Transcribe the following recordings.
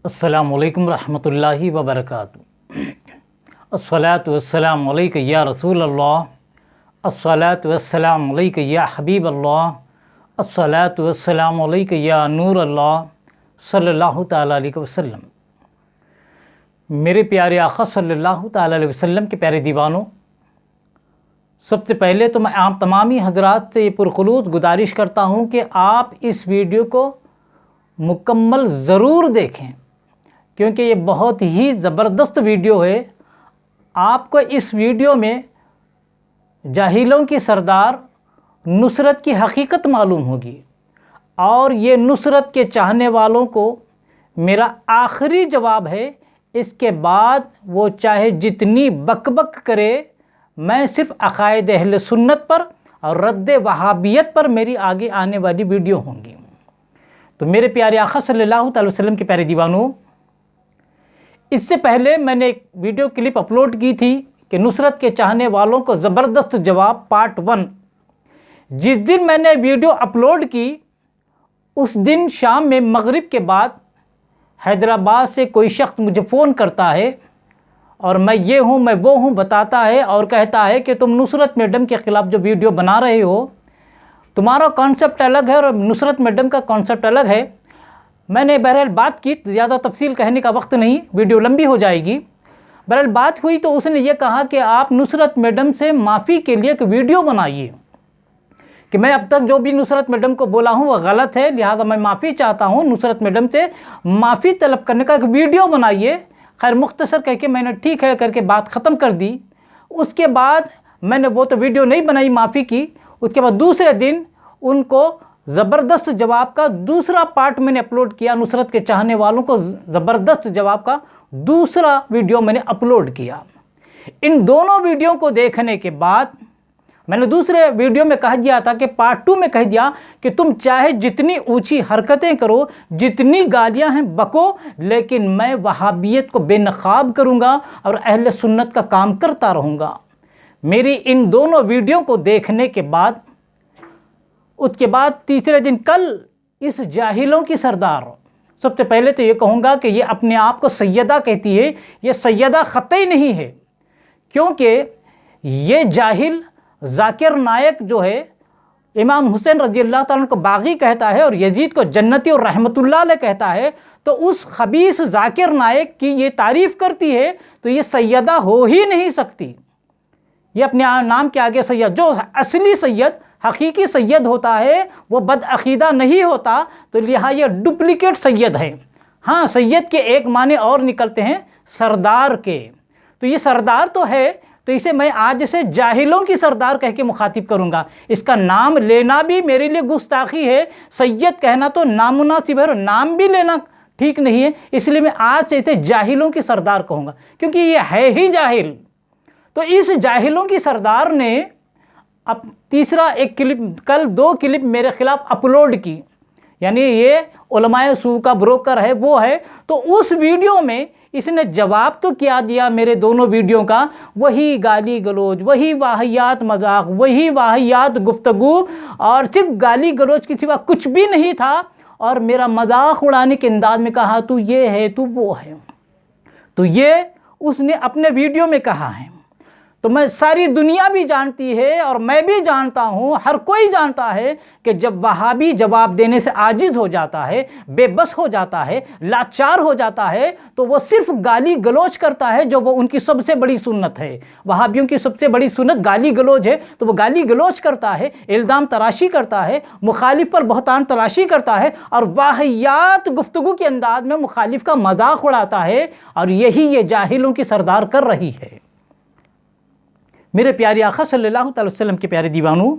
السلام علیکم ورحمۃ اللہ وبرکاتہ۔ الصلاۃ والسلام علیک یا رسول اللہ، الصلاۃ والسلام علیک یا حبیب اللہ، الصلاۃ والسلام علیک یا نور اللہ صلی اللہ تعالیٰ علیہ وسلم۔ میرے پیارے آقا صلی اللہ تعالیٰ علیہ وسلم کے پیارے دیوانوں، سب سے پہلے تو میں آپ تمامی حضرات سے یہ پرخلوص گزارش کرتا ہوں کہ آپ اس ویڈیو کو مکمل ضرور دیکھیں، کیونکہ یہ بہت ہی زبردست ویڈیو ہے۔ آپ کو اس ویڈیو میں جاہلوں کی سردار نصرت کی حقیقت معلوم ہوگی، اور یہ نصرت کے چاہنے والوں کو میرا آخری جواب ہے۔ اس کے بعد وہ چاہے جتنی بک بک کرے، میں صرف عقائد اہل سنت پر اور رد وہابیت پر میری آگے آنے والی ویڈیو ہوں گی۔ تو میرے پیارے آقا صلی اللہ تعالی وسلم کے پیارے دیوانوں، اس سے پہلے میں نے ایک ویڈیو کلپ اپلوڈ کی تھی کہ نصرت کے چاہنے والوں کو زبردست جواب پارٹ 1۔ جس دن میں نے ویڈیو اپلوڈ کی، اس دن شام میں مغرب کے بعد حیدرآباد سے کوئی شخص مجھے فون کرتا ہے، اور میں یہ ہوں میں وہ ہوں بتاتا ہے، اور کہتا ہے کہ تم نصرت میڈم کے خلاف جو ویڈیو بنا رہے ہو، تمہارا کانسیپٹ الگ ہے اور نصرت میڈم کا کانسیپٹ الگ ہے۔ میں نے بہرحال بات کی، زیادہ تفصیل کہنے کا وقت نہیں، ویڈیو لمبی ہو جائے گی۔ بہرحال بات ہوئی تو اس نے یہ کہا کہ آپ نصرت میڈم سے معافی کے لیے ایک ویڈیو بنائیے، کہ میں اب تک جو بھی نصرت میڈم کو بولا ہوں وہ غلط ہے، لہٰذا میں معافی چاہتا ہوں، نصرت میڈم سے معافی طلب کرنے کا ایک ویڈیو بنائیے۔ خیر مختصر کہہ کے میں نے ٹھیک ہے کر کے بات ختم کر دی۔ اس کے بعد میں نے وہ تو ویڈیو نہیں بنائی معافی کی، اس کے بعد دوسرے دن ان کو زبردست جواب کا دوسرا پارٹ میں نے اپلوڈ کیا، نصرت کے چاہنے والوں کو زبردست جواب کا دوسرا ویڈیو میں نے اپلوڈ کیا۔ ان دونوں ویڈیو کو دیکھنے کے بعد میں نے دوسرے ویڈیو میں کہہ دیا تھا کہ پارٹ 2 میں کہہ دیا کہ تم چاہے جتنی اونچی حرکتیں کرو، جتنی گالیاں ہیں بکو، لیکن میں وہابیت کو بے نقاب کروں گا اور اہل سنت کا کام کرتا رہوں گا۔ میری ان دونوں ویڈیو کو دیکھنے کے بعد اس کے بعد تیسرے دن کل اس جاہلوں کی سردار، سب سے پہلے تو یہ کہوں گا کہ یہ اپنے آپ کو سیدہ کہتی ہے، یہ سیدہ قطعی نہیں ہے، کیونکہ یہ جاہل ذاکر نائک جو ہے امام حسین رضی اللہ تعالیٰ عنہ کو باغی کہتا ہے اور یزید کو جنتی اور رحمت اللہ علیہ کہتا ہے، تو اس خبیث ذاکر نائک کی یہ تعریف کرتی ہے تو یہ سیدہ ہو ہی نہیں سکتی۔ یہ اپنے نام کے آگے سید، جو اصلی سید حقیقی سید ہوتا ہے وہ بد عقیدہ نہیں ہوتا، تو لہٰذا یہ ڈپلیکیٹ سید ہے۔ ہاں، سید کے ایک معنی اور نکلتے ہیں سردار کے، تو یہ سردار تو ہے، تو اسے میں آج سے جاہلوں کی سردار کہہ کے مخاطب کروں گا۔ اس کا نام لینا بھی میرے لیے گستاخی ہے، سید کہنا تو نامناسب ہے، اور نام بھی لینا ٹھیک نہیں ہے، اس لیے میں آج سے اسے جاہلوں کی سردار کہوں گا، کیونکہ یہ ہے ہی جاہل۔ تو اس جاہلوں کی سردار نے اب تیسرا ایک کلپ، کل 2 کلپ میرے خلاف اپلوڈ کی، یعنی یہ علماء سو کا بروکر ہے وہ ہے، تو اس ویڈیو میں اس نے جواب تو کیا دیا میرے دونوں ویڈیو کا، وہی گالی گلوچ، وہی واہیات مذاق، وہی واہیات گفتگو، اور صرف گالی گلوچ کے سوا کچھ بھی نہیں تھا، اور میرا مذاق اڑانے کے انداز میں کہا تو یہ ہے تو وہ ہے، تو یہ اس نے اپنے ویڈیو میں کہا ہے۔ تو میں ساری دنیا بھی جانتی ہے اور میں بھی جانتا ہوں، ہر کوئی جانتا ہے کہ جب وہابی جواب دینے سے عاجز ہو جاتا ہے، بے بس ہو جاتا ہے، لاچار ہو جاتا ہے، تو وہ صرف گالی گلوچ کرتا ہے، جو وہ ان کی سب سے بڑی سنت ہے۔ وہابیوں کی سب سے بڑی سنت گالی گلوچ ہے، تو وہ گالی گلوچ کرتا ہے، الزام تراشی کرتا ہے، مخالف پر بہتان تراشی کرتا ہے، اور واہیات گفتگو کے انداز میں مخالف کا مذاق اڑاتا ہے، اور یہی یہ جاہلوں کی سردار کر رہی ہے۔ میرے پیارے آقا صلی اللہ تعالی وسلم کے پیارے دیوانوں،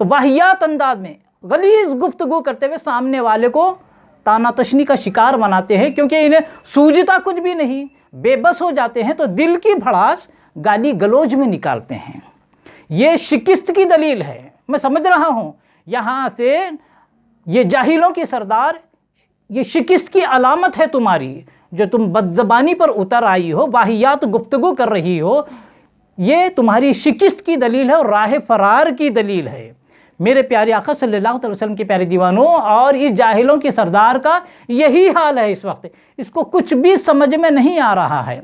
تو واہیات انداز میں غلیظ گفتگو کرتے ہوئے سامنے والے کو تانا تشنی کا شکار بناتے ہیں، کیونکہ انہیں سوجتا کچھ بھی نہیں، بے بس ہو جاتے ہیں، تو دل کی بھڑاس گالی گلوچ میں نکالتے ہیں۔ یہ شکست کی دلیل ہے، میں سمجھ رہا ہوں یہاں سے یہ جاہلوں کی سردار، یہ شکست کی علامت ہے تمہاری، جو تم بد زبانی پر اتر آئی ہو، واہیات گفتگو کر رہی ہو، یہ تمہاری شکست کی دلیل ہے اور راہ فرار کی دلیل ہے۔ میرے پیارے آقا صلی اللہ علیہ وسلم کے پیارے دیوانوں، اور اس جاہلوں کے سردار کا یہی حال ہے اس وقت، اس کو کچھ بھی سمجھ میں نہیں آ رہا ہے۔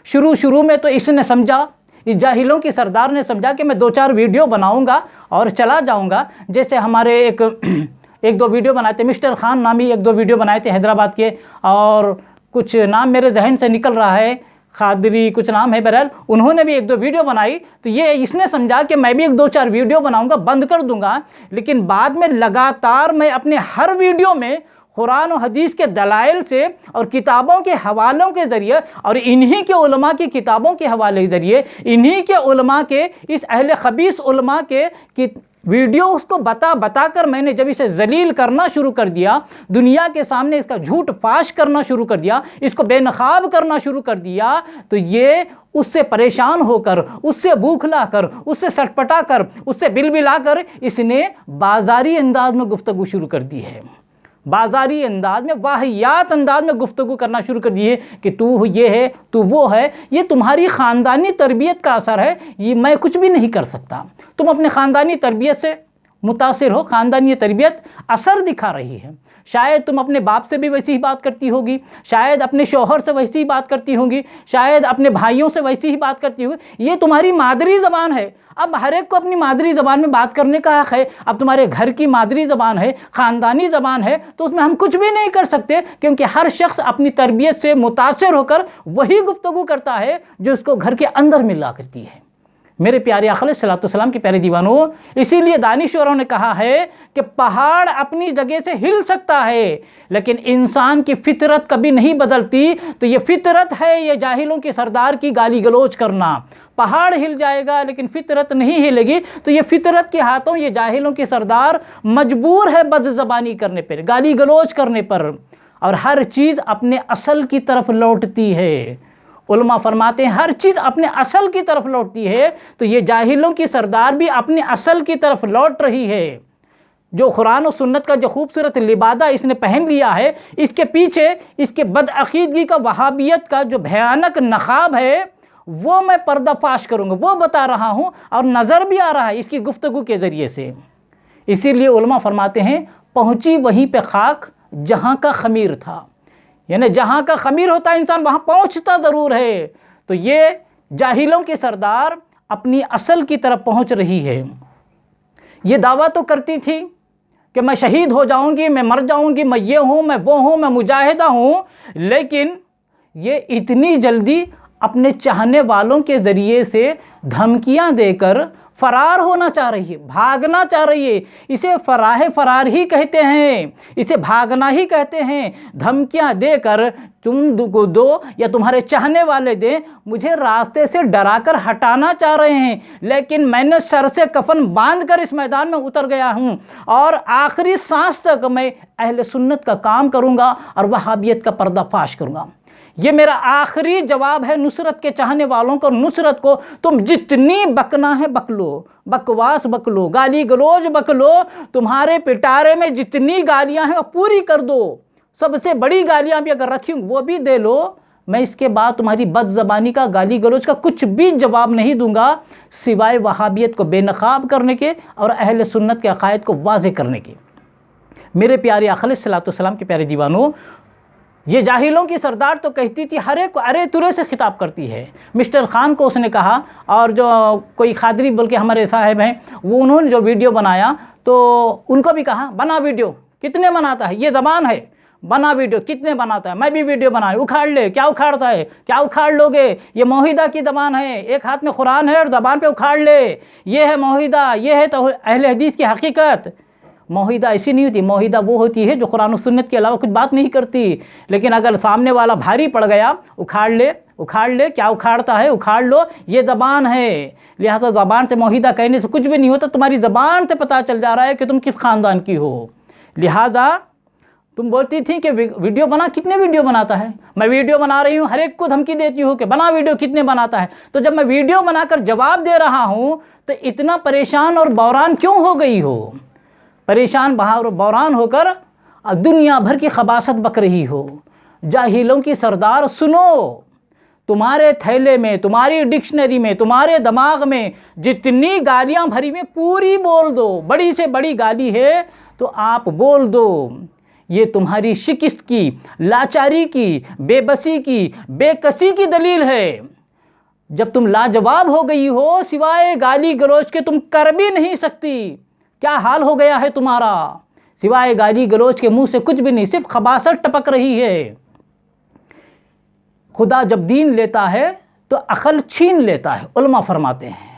شروع میں تو اس نے سمجھا، اس جاہلوں کے سردار نے سمجھا کہ میں 2-4 ویڈیو بناؤں گا اور چلا جاؤں گا، جیسے ہمارے ایک دو ویڈیو بنائے تھے، مسٹر خان نامی 1-2 ویڈیو بنائے تھے حیدرآباد کے، اور کچھ نام میرے ذہن سے نکل رہا ہے، خادری کچھ نام ہے، بہرحال انہوں نے بھی 1-2 ویڈیو بنائی، تو یہ اس نے سمجھا کہ میں بھی 1-2-4 ویڈیو بناؤں گا، بند کر دوں گا، لیکن بعد میں لگاتار میں اپنے ہر ویڈیو میں قرآن و حدیث کے دلائل سے اور کتابوں کے حوالوں کے ذریعے، اور انہی کے علماء کی کتابوں کے حوالے کے ذریعے، انہی کے علماء کے، اس اہل خبیث علماء کے ویڈیو اس کو بتا کر میں نے جب اسے ذلیل کرنا شروع کر دیا، دنیا کے سامنے اس کا جھوٹ فاش کرنا شروع کر دیا، اس کو بے نقاب کرنا شروع کر دیا، تو یہ اس سے پریشان ہو کر، اس سے بوکھلا کر، اس سے سٹپٹا کر، اس سے بلبلا کر، اس نے بازاری انداز میں گفتگو شروع کر دی ہے، بازاری انداز میں، واہیات انداز میں گفتگو کرنا شروع کر دی ہے کہ تو یہ ہے، تو وہ ہے، یہ تمہاری خاندانی تربیت کا اثر ہے، یہ میں کچھ بھی نہیں کر سکتا۔ تم اپنے خاندانی تربیت سے متاثر ہو، خاندانی تربیت اثر دکھا رہی ہے، شاید تم اپنے باپ سے بھی ویسی ہی بات کرتی ہوگی، شاید اپنے شوہر سے ویسی ہی بات کرتی ہوگی، شاید اپنے بھائیوں سے ویسی ہی بات کرتی ہوگی، یہ تمہاری مادری زبان ہے۔ اب ہر ایک کو اپنی مادری زبان میں بات کرنے کا حق ہے، اب تمہارے گھر کی مادری زبان ہے، خاندانی زبان ہے، تو اس میں ہم کچھ بھی نہیں کر سکتے، کیونکہ ہر شخص اپنی تربیت سے متاثر ہو کر وہی گفتگو کرتا ہے جو اس کو گھر کے اندر ملا کرتی ہے۔ میرے پیارے آقا علیہ السلام کے پیارے دیوانوں، اسی لیے دانشوروں نے کہا ہے کہ پہاڑ اپنی جگہ سے ہل سکتا ہے لیکن انسان کی فطرت کبھی نہیں بدلتی، تو یہ فطرت ہے یہ جاہلوں کے سردار کی گالی گلوچ کرنا۔ پہاڑ ہل جائے گا لیکن فطرت نہیں ہلے گی، تو یہ فطرت کے ہاتھوں یہ جاہلوں کے سردار مجبور ہے بد زبانی کرنے پر، گالی گلوچ کرنے پر، اور ہر چیز اپنے اصل کی طرف لوٹتی ہے۔ علماء فرماتے ہیں ہر چیز اپنے اصل کی طرف لوٹتی ہے، تو یہ جاہلوں کی سردار بھی اپنے اصل کی طرف لوٹ رہی ہے۔ جو قرآن و سنت کا جو خوبصورت لبادہ اس نے پہن لیا ہے، اس کے پیچھے اس کے بدعقیدگی کا، وہابیت کا جو بھیانک نقاب ہے، وہ میں پردہ فاش کروں گا، وہ بتا رہا ہوں، اور نظر بھی آ رہا ہے اس کی گفتگو کے ذریعے سے۔ اسی لیے علماء فرماتے ہیں پہنچی وہیں پہ خاک جہاں کا خمیر تھا، یعنی جہاں کا خمیر ہوتا ہے انسان وہاں پہنچتا ضرور ہے، تو یہ جاہلوں کے سردار اپنی اصل کی طرف پہنچ رہی ہے۔ یہ دعویٰ تو کرتی تھی کہ میں شہید ہو جاؤں گی، میں مر جاؤں گی، میں یہ ہوں، میں وہ ہوں، میں مجاہدہ ہوں، لیکن یہ اتنی جلدی اپنے چاہنے والوں کے ذریعے سے دھمکیاں دے کر فرار ہونا چاہ رہی ہے، بھاگنا چاہ رہی ہے۔ اسے فرار ہی کہتے ہیں، اسے بھاگنا ہی کہتے ہیں۔ دھمکیاں دے کر تم دو یا تمہارے چاہنے والے دیں، مجھے راستے سے ڈرا کر ہٹانا چاہ رہے ہیں، لیکن میں نے سر سے کفن باندھ کر اس میدان میں اتر گیا ہوں، اور آخری سانس تک میں اہل سنت کا کام کروں گا اور وہابیت کا پردہ فاش کروں گا۔ یہ میرا آخری جواب ہے نصرت کے چاہنے والوں کو، نصرت کو تم جتنی بکنا ہے بک لو، بکواس بک لو، گالی گلوچ بک لو، تمہارے پٹارے میں جتنی گالیاں ہیں وہ پوری کر دو، سب سے بڑی گالیاں بھی اگر رکھی وہ بھی دے لو، میں اس کے بعد تمہاری بد زبانی کا، گالی گلوچ کا کچھ بھی جواب نہیں دوں گا، سوائے وہابیت کو بے نقاب کرنے کے اور اہل سنت کے عقائد کو واضح کرنے کے۔ میرے پیارے آقا علیہ السلام کے پیارے دیوانوں، یہ جاہلوں کی سردار تو کہتی تھی، ہر ایک کو ارے ترے سے خطاب کرتی ہے۔ مسٹر خان کو اس نے کہا، اور جو کوئی خادری بلکہ ہمارے صاحب ہیں، وہ انہوں نے جو ویڈیو بنایا تو ان کو بھی کہا بنا ویڈیو، کتنے بناتا ہے، یہ زبان ہے، بنا ویڈیو، کتنے بناتا ہے، میں بھی ویڈیو بنا، اکھاڑ لے، کیا اکھاڑتا ہے، کیا اکھاڑ لوگے، یہ موحدہ کی زبان ہے، ایک ہاتھ میں قرآن ہے اور زبان پہ اکھاڑ لے، یہ ہے موحدہ، یہ ہے تو اہل حدیث کی حقیقت۔ موحدہ ایسی نہیں ہوتی، موحدہ وہ ہوتی ہے جو قرآن و سنت کے علاوہ کچھ بات نہیں کرتی، لیکن اگر سامنے والا بھاری پڑ گیا، اکھاڑ لے، اکھاڑ لے، کیا اکھاڑتا ہے، اکھاڑ لو، یہ زبان ہے۔ لہذا زبان سے موحدہ کہنے سے کچھ بھی نہیں ہوتا، تمہاری زبان سے پتہ چل جا رہا ہے کہ تم کس خاندان کی ہو۔ لہذا تم بولتی تھی کہ ویڈیو بنا، کتنے ویڈیو بناتا ہے، میں ویڈیو بنا رہی ہوں، ہر ایک کو دھمکی دیتی ہوں کہ بنا ویڈیو، کتنے بناتا ہے، تو جب میں ویڈیو بنا کر جواب دے رہا ہوں تو اتنا پریشان اور بوران کیوں ہو گئی ہو؟ پریشان بوران ہو کر دنیا بھر کی خباثت بک رہی ہو۔ جاہلوں کی سردار سنو، تمہارے تھیلے میں، تمہاری ڈکشنری میں، تمہارے دماغ میں جتنی گالیاں بھری میں پوری بول دو، بڑی سے بڑی گالی ہے تو آپ بول دو۔ یہ تمہاری شکست کی، لاچاری کی، بے بسی کی، بے کسی کی دلیل ہے۔ جب تم لاجواب ہو گئی ہو، سوائے گالی گلوچ کے تم کر بھی نہیں سکتی۔ کیا حال ہو گیا ہے تمہارا؟ سوائے گالی گلوچ کے منہ سے کچھ بھی نہیں، صرف خباثت ٹپک رہی ہے۔ خدا جب دین لیتا ہے تو عقل چھین لیتا ہے، علماء فرماتے ہیں۔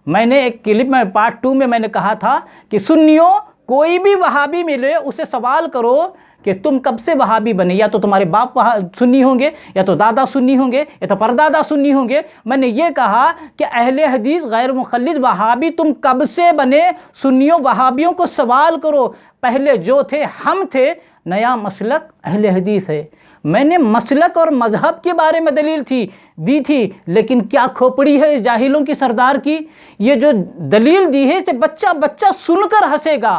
میں نے ایک کلپ میں پارٹ 2 میں نے کہا تھا کہ سنیوں، کوئی بھی وہابی ملے اسے سوال کرو کہ تم کب سے وہابی بنے، یا تو تمہارے باپ سنی ہوں گے، یا تو دادا سنی ہوں گے، یا تو پردادا سنی ہوں گے۔ میں نے یہ کہا کہ اہل حدیث غیر مقلد وہابی تم کب سے بنے؟ سنیوں وہابیوں کو سوال کرو، پہلے جو تھے ہم تھے، نیا مسلک اہل حدیث ہے۔ میں نے مسلک اور مذہب کے بارے میں دلیل دی تھی، لیکن کیا کھوپڑی ہے اس جاہلوں کی سردار کی؟ یہ جو دلیل دی ہے اسے بچہ بچہ سن کر ہنسے گا،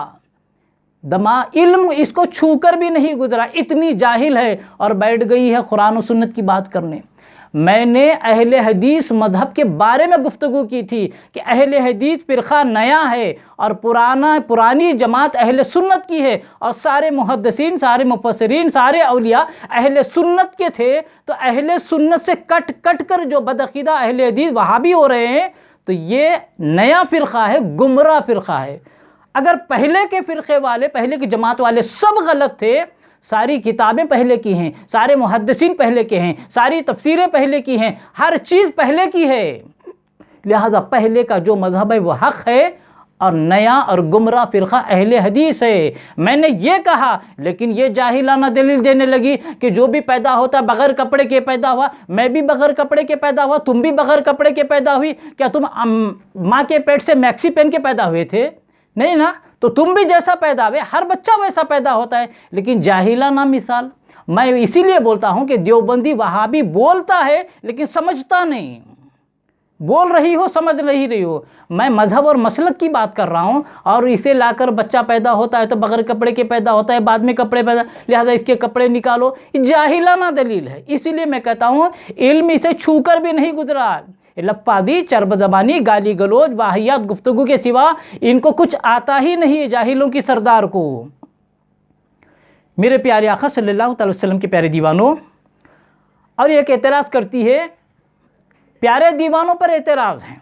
علم اس کو چھو کر بھی نہیں گزرا، اتنی جاہل ہے اور بیٹھ گئی ہے قرآن و سنت کی بات کرنے۔ میں نے اہل حدیث مذہب کے بارے میں گفتگو کی تھی کہ اہل حدیث فرقہ نیا ہے اور پرانی جماعت اہل سنت کی ہے، اور سارے محدثین، سارے مفسرین، سارے اولیاء اہل سنت کے تھے۔ تو اہل سنت سے کٹ کر جو بدعقیدہ اہل حدیث وہابی ہو رہے ہیں، تو یہ نیا فرقہ ہے، گمراہ فرقہ ہے۔ اگر پہلے کے فرقے والے، پہلے کی جماعت والے سب غلط تھے، ساری کتابیں پہلے کی ہیں، سارے محدثین پہلے کے ہیں، ساری تفسیریں پہلے کی ہیں، ہر چیز پہلے کی ہے، لہذا پہلے کا جو مذہب ہے وہ حق ہے، اور نیا اور گمراہ فرقہ اہل حدیث ہے۔ میں نے یہ کہا، لیکن یہ جاہلانہ دلیل دینے لگی کہ جو بھی پیدا ہوتا بغیر کپڑے کے پیدا ہوا، میں بھی بغیر کپڑے کے پیدا ہوا، تم بھی بغیر کپڑے کے پیدا ہوئی، کیا تم ماں کے پیٹ سے میکسی پہن کے پیدا ہوئے تھے؟ نہیں نا، تو تم بھی جیسا پیدا ہوئے، ہر بچہ ویسا پیدا ہوتا ہے، لیکن جاہلانہ مثال۔ میں اسی لیے بولتا ہوں کہ دیوبندی وہابی بولتا ہے لیکن سمجھتا نہیں، بول رہی ہو سمجھ نہیں رہی ہو۔ میں مذہب اور مسلک کی بات کر رہا ہوں، اور اسے لا کر بچہ پیدا ہوتا ہے تو بغیر کپڑے کے پیدا ہوتا ہے، بعد میں کپڑے پیدا، لہذا اس کے کپڑے نکالو، یہ جاہلانہ دلیل ہے۔ اسی لیے میں کہتا ہوں علم اسے چھو کر بھی نہیں گزرا۔ لفظی، چرب زبانی، گالی گلوچ، واہیات گفتگو کے سوا ان کو کچھ آتا ہی نہیں ہے جاہلوں کی سردار کو۔ میرے پیارے آقا صلی اللہ علیہ وسلم کے پیارے دیوانوں، اور ایک اعتراض کرتی ہے، پیارے دیوانوں پر اعتراض ہیں،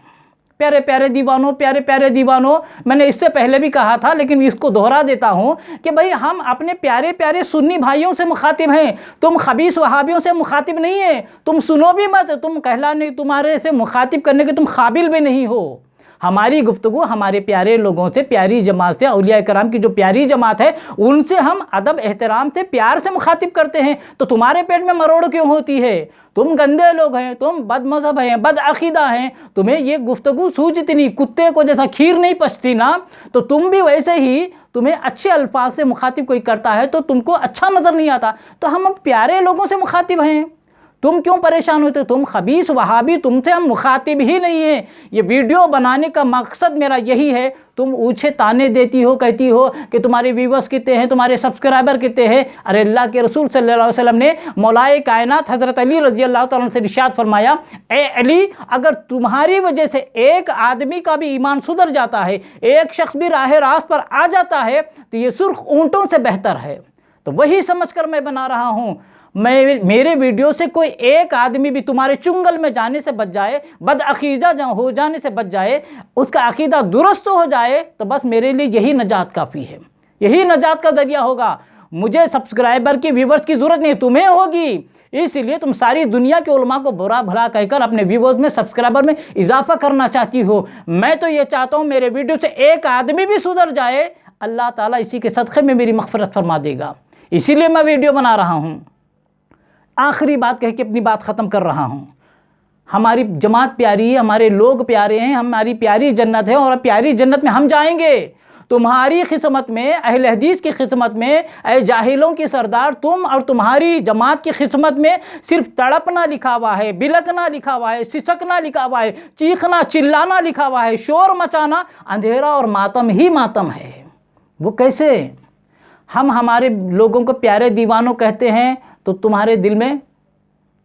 پیارے پیارے دیوانوں، پیارے پیارے دیوانوں۔ میں نے اس سے پہلے بھی کہا تھا لیکن اس کو دہرا دیتا ہوں کہ بھئی ہم اپنے پیارے پیارے سنی بھائیوں سے مخاطب ہیں، تم خبیث وہابیوں سے مخاطب نہیں ہیں، تم سنو بھی مت، تم کہلانے تمہارے سے مخاطب کرنے کے تم قابل بھی نہیں ہو۔ ہماری گفتگو ہمارے پیارے لوگوں سے، پیاری جماعت سے، اولیاء کرام کی جو پیاری جماعت ہے ان سے ہم ادب احترام سے، پیار سے مخاطب کرتے ہیں، تو تمہارے پیٹ میں مروڑ کیوں ہوتی ہے؟ تم گندے لوگ ہیں، تم بد مذہب ہیں، بد عقیدہ ہیں، تمہیں یہ گفتگو سوجتی نہیں، کتے کو جیسا کھیر نہیں پچتی نا، تو تم بھی ویسے ہی، تمہیں اچھے الفاظ سے مخاطب کوئی کرتا ہے تو تم کو اچھا نظر نہیں آتا، تو ہم پیارے لوگوں سے مخاطب ہیں، تم کیوں پریشان ہوتے؟ تم خبیث وہابی، تم سے ہم مخاطب ہی نہیں ہیں۔ یہ ویڈیو بنانے کا مقصد میرا یہی ہے، تم اونچے تانے دیتی ہو، کہتی ہو کہ تمہارے ویورز کتنے ہیں، تمہارے سبسکرائبر کتنے ہیں۔ ارے اللہ کے رسول صلی اللہ علیہ وسلم نے مولائے کائنات حضرت علی رضی اللہ تعالیٰ عنہ سے ارشاد فرمایا، اے علی، اگر تمہاری وجہ سے ایک آدمی کا بھی ایمان سدھر جاتا ہے، ایک شخص بھی راہ راست پر آ جاتا ہے، تو یہ سرخ اونٹوں سے بہتر ہے۔ تو وہی سمجھ کر میں بنا رہا ہوں، میرے ویڈیو سے کوئی ایک آدمی بھی تمہارے چنگل میں جانے سے بچ جائے، بد عقیدہ ہو جانے سے بچ جائے، اس کا عقیدہ درست ہو جائے، تو بس میرے لیے یہی نجات کافی ہے، یہی نجات کا ذریعہ ہوگا۔ مجھے سبسکرائبر کی، ویورز کی ضرورت نہیں، تمہیں ہوگی، اس لیے تم ساری دنیا کے علماء کو برا بھلا کہہ کر اپنے ویورز میں، سبسکرائبر میں اضافہ کرنا چاہتی ہو۔ میں تو یہ چاہتا ہوں میرے ویڈیو سے ایک آدمی بھی سدھر جائے، اللہ تعالیٰ اسی کے صدقے میں میری مغفرت فرما دے گا، اسی لیے میں ویڈیو بنا رہا ہوں۔ آخری بات کہہ کے اپنی بات ختم کر رہا ہوں، ہماری جماعت پیاری ہے، ہمارے لوگ پیارے ہیں، ہماری پیاری جنت ہے، اور پیاری جنت میں ہم جائیں گے۔ تمہاری قسمت میں، اہل حدیث کی قسمت میں، اے جاہلوں کی سردار، تم اور تمہاری جماعت کی قسمت میں صرف تڑپنا لکھا ہوا ہے، بلکنا لکھا ہوا ہے، سسکنا لکھا ہوا ہے، چیخنا چلانا لکھا ہوا ہے، شور مچانا، اندھیرا اور ماتم ہی ماتم ہے۔ وہ کیسے؟ ہم ہمارے لوگوں کو پیارے دیوانوں کہتے ہیں تو تمہارے دل میں